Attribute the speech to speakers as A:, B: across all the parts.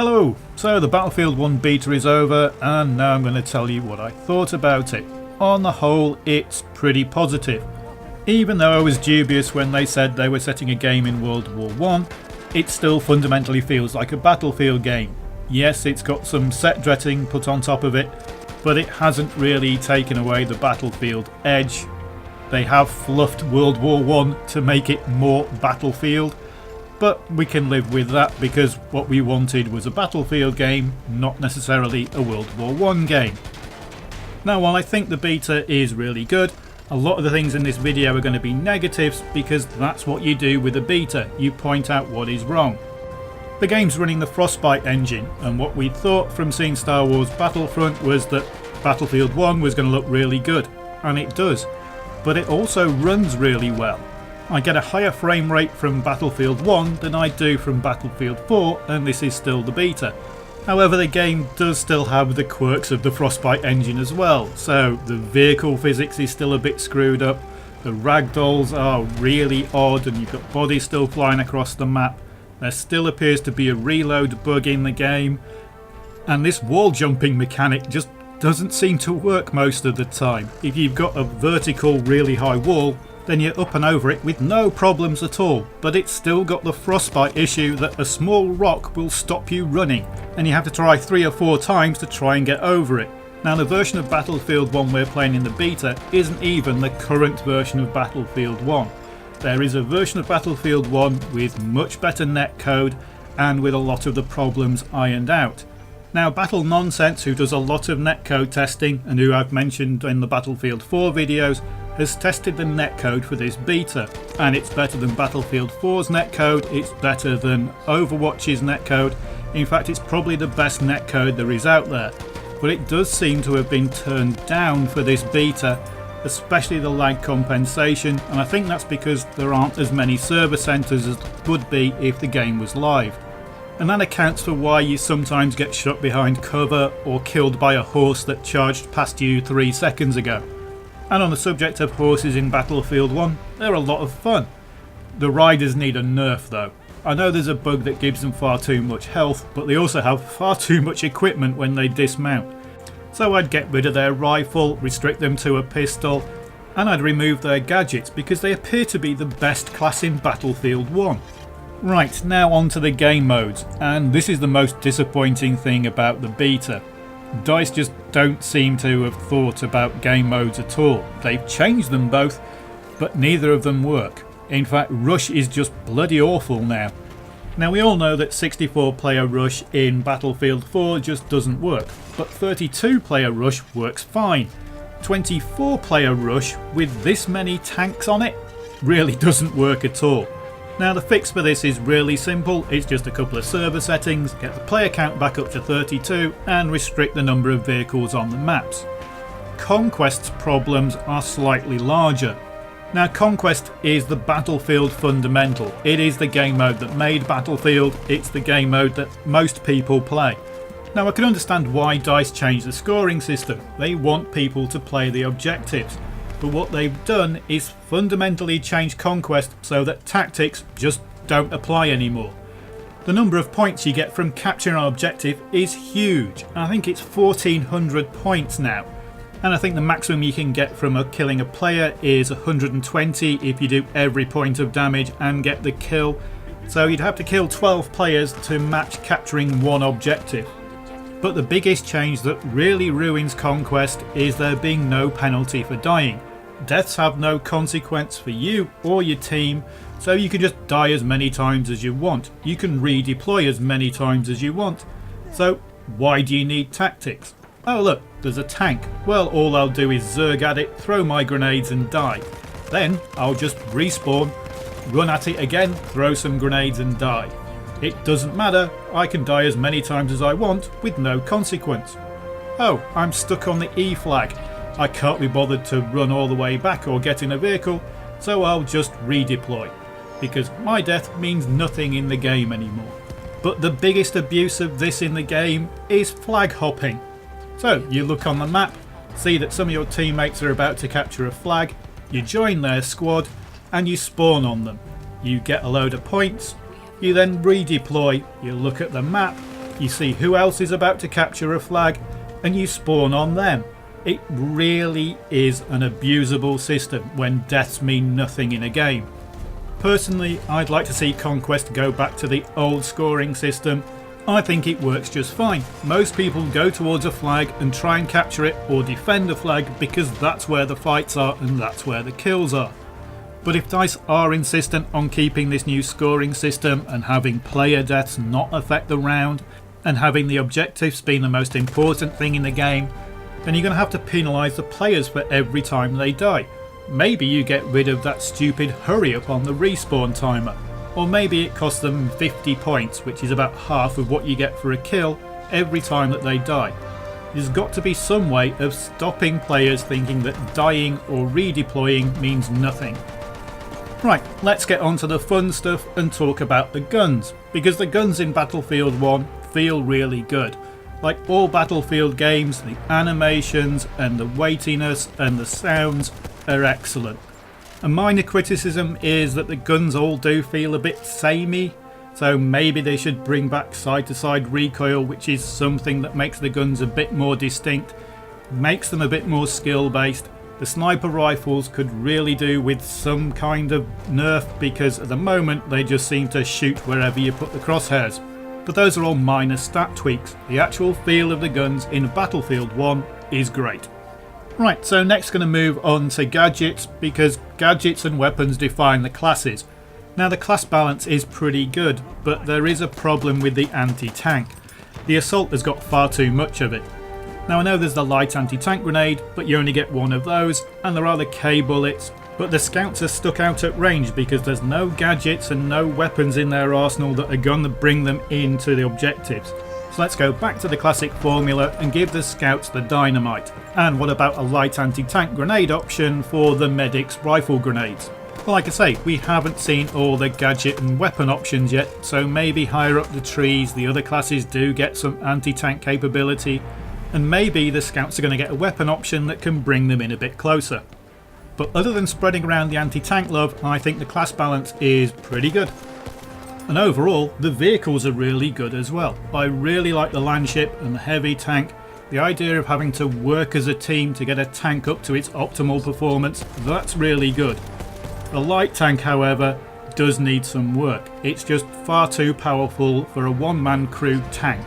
A: Hello! So the Battlefield 1 beta is over and now I'm going to tell you what I thought about it. On the whole, it's pretty positive. Even though I was dubious when they said they were setting a game in World War I, it still fundamentally feels like a Battlefield game. Yes, it's got some set dressing put on top of it, but it hasn't really taken away the Battlefield edge. They have fluffed World War I to make it more Battlefield. But we can live with that because what we wanted was a Battlefield game, not necessarily a World War I game. Now, while I think the beta is really good, a lot of the things in this video are going to be negatives because that's what you do with a beta, you point out what is wrong. The game's running the Frostbite engine, and what we thought from seeing Star Wars Battlefront was that Battlefield 1 was going to look really good, and it does, but it also runs really well. I get a higher frame rate from Battlefield 1 than I do from Battlefield 4, and this is still the beta. However, the game does still have the quirks of the Frostbite engine as well, so the vehicle physics is still a bit screwed up, the ragdolls are really odd and you've got bodies still flying across the map, there still appears to be a reload bug in the game, and this wall jumping mechanic just doesn't seem to work most of the time. If you've got a vertical really high wall, then you're up and over it with no problems at all, but it's still got the frostbite issue that a small rock will stop you running and you have to try 3 or 4 times to try and get over it. Now, the version of Battlefield 1 we're playing in the beta isn't even the current version of Battlefield 1. There is a version of Battlefield 1 with much better netcode and with a lot of the problems ironed out. Now, Battle Nonsense, who does a lot of netcode testing and who I've mentioned in the Battlefield 4 videos, has tested the netcode for this beta, and it's better than Battlefield 4's netcode, it's better than Overwatch's netcode, in fact it's probably the best netcode there is out there. But it does seem to have been turned down for this beta, especially the lag compensation, and I think that's because there aren't as many server centres as there would be if the game was live. And that accounts for why you sometimes get shot behind cover or killed by a horse that charged past you 3 seconds ago. And on the subject of horses in Battlefield 1, they're a lot of fun. The riders need a nerf though. I know there's a bug that gives them far too much health, but they also have far too much equipment when they dismount. So I'd get rid of their rifle, restrict them to a pistol, and I'd remove their gadgets because they appear to be the best class in Battlefield 1. Right, now on to the game modes, and this is the most disappointing thing about the beta. DICE just don't seem to have thought about game modes at all. They've changed them both, but neither of them work. In fact, Rush is just bloody awful now. Now, we all know that 64-player Rush in Battlefield 4 just doesn't work, but 32-player Rush works fine. 24-player Rush with this many tanks on it really doesn't work at all. Now, the fix for this is really simple, it's just a couple of server settings, get the player count back up to 32 and restrict the number of vehicles on the maps. Conquest's problems are slightly larger. Now, Conquest is the Battlefield fundamental, it is the game mode that made Battlefield, it's the game mode that most people play. Now, I can understand why DICE changed the scoring system, they want people to play the objectives. But what they've done is fundamentally change Conquest so that tactics just don't apply anymore. The number of points you get from capturing an objective is huge. I think it's 1400 points now. And I think the maximum you can get from killing a player is 120 if you do every point of damage and get the kill. So you'd have to kill 12 players to match capturing one objective. But the biggest change that really ruins Conquest is there being no penalty for dying. Deaths have no consequence for you or your team, so you can just die as many times as you want. You can redeploy as many times as you want. So why do you need tactics? Oh look, there's a tank. Well, all I'll do is zerg at it, throw my grenades and die. Then I'll just respawn, run at it again, throw some grenades and die. It doesn't matter, I can die as many times as I want with no consequence. Oh, I'm stuck on the E flag. I can't be bothered to run all the way back or get in a vehicle, so I'll just redeploy, because my death means nothing in the game anymore. But the biggest abuse of this in the game is flag hopping. So you look on the map, see that some of your teammates are about to capture a flag, you join their squad and you spawn on them. You get a load of points, you then redeploy, you look at the map, you see who else is about to capture a flag, and you spawn on them. It really is an abusable system when deaths mean nothing in a game. Personally, I'd like to see Conquest go back to the old scoring system. I think it works just fine. Most people go towards a flag and try and capture it or defend a flag because that's where the fights are and that's where the kills are. But if DICE are insistent on keeping this new scoring system and having player deaths not affect the round and having the objectives being the most important thing in the game, then you're going to have to penalise the players for every time they die. Maybe you get rid of that stupid hurry up on the respawn timer. Or maybe it costs them 50 points, which is about half of what you get for a kill every time that they die. There's got to be some way of stopping players thinking that dying or redeploying means nothing. Right, let's get on to the fun stuff and talk about the guns, because the guns in Battlefield 1 feel really good. Like all Battlefield games, the animations and the weightiness and the sounds are excellent. A minor criticism is that the guns all do feel a bit samey, so maybe they should bring back side-to-side recoil, which is something that makes the guns a bit more distinct, makes them a bit more skill-based. The sniper rifles could really do with some kind of nerf, because at the moment they just seem to shoot wherever you put the crosshairs. But those are all minor stat tweaks. The actual feel of the guns in Battlefield 1 is great. Right, so next going to move on to gadgets, because gadgets and weapons define the classes. Now the class balance is pretty good, but there is a problem with the anti-tank. The assault has got far too much of it. Now I know there's the light anti-tank grenade, but you only get one of those, and there are the K bullets, but the scouts are stuck out at range because there's no gadgets and no weapons in their arsenal that are going to bring them into the objectives. So let's go back to the classic formula and give the scouts the dynamite. And what about a light anti-tank grenade option for the medics' rifle grenades? Well, like I say, we haven't seen all the gadget and weapon options yet, so maybe higher up the trees the other classes do get some anti-tank capability, and maybe the scouts are going to get a weapon option that can bring them in a bit closer. But other than spreading around the anti-tank love, I think the class balance is pretty good. And overall, the vehicles are really good as well. I really like the landship and the heavy tank. The idea of having to work as a team to get a tank up to its optimal performance, that's really good. The light tank, however, does need some work. It's just far too powerful for a one-man crew tank.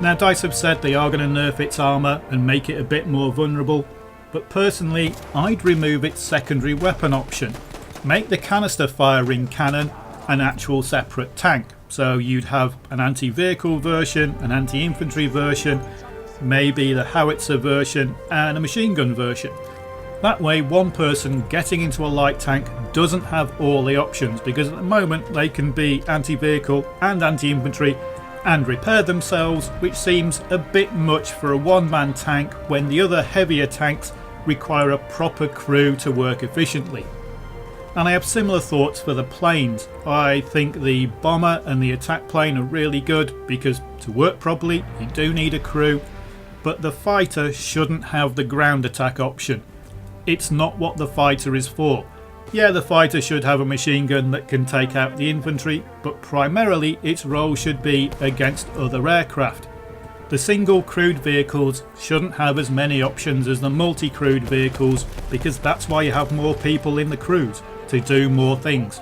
A: Now DICE have said they are going to nerf its armour and make it a bit more vulnerable, but personally I'd remove its secondary weapon option. Make the canister firing cannon an actual separate tank, so you'd have an anti-vehicle version, an anti-infantry version, maybe the howitzer version and a machine gun version. That way one person getting into a light tank doesn't have all the options, because at the moment they can be anti-vehicle and anti-infantry and repair themselves, which seems a bit much for a one-man tank when the other heavier tanks require a proper crew to work efficiently. And I have similar thoughts for the planes. I think the bomber and the attack plane are really good because to work properly you do need a crew, but the fighter shouldn't have the ground attack option. It's not what the fighter is for. Yeah, the fighter should have a machine gun that can take out the infantry, but primarily its role should be against other aircraft. The single crewed vehicles shouldn't have as many options as the multi-crewed vehicles, because that's why you have more people in the crews, to do more things.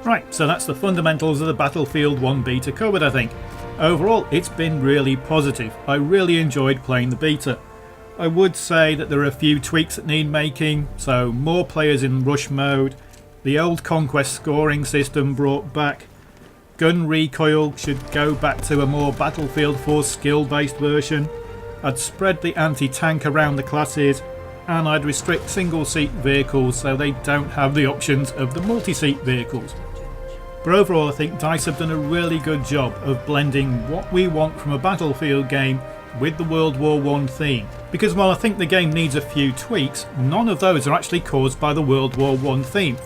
A: Right, so that's the fundamentals of the Battlefield 1 beta covered, I think. Overall, it's been really positive. I really enjoyed playing the beta. I would say that there are a few tweaks that need making, so more players in rush mode, the old Conquest scoring system brought back, gun recoil should go back to a more Battlefield 4 skill based version, I'd spread the anti-tank around the classes, and I'd restrict single seat vehicles so they don't have the options of the multi-seat vehicles. But overall I think DICE have done a really good job of blending what we want from a Battlefield game with the World War I theme, because while I think the game needs a few tweaks, none of those are actually caused by the World War I theme,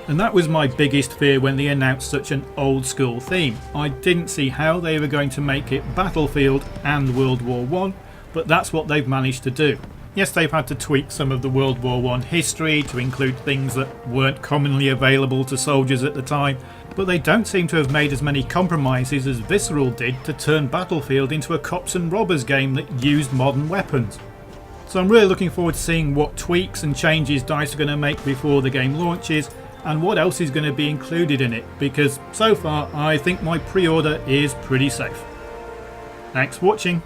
A: and that was my biggest fear when they announced such an old school theme. I didn't see how they were going to make it Battlefield and World War I, but that's what they've managed to do. Yes, they've had to tweak some of the World War I history to include things that weren't commonly available to soldiers at the time, but they don't seem to have made as many compromises as Visceral did to turn Battlefield into a cops and robbers game that used modern weapons. So I'm really looking forward to seeing what tweaks and changes DICE are going to make before the game launches, and what else is going to be included in it, because so far I think my pre-order is pretty safe. Thanks for watching.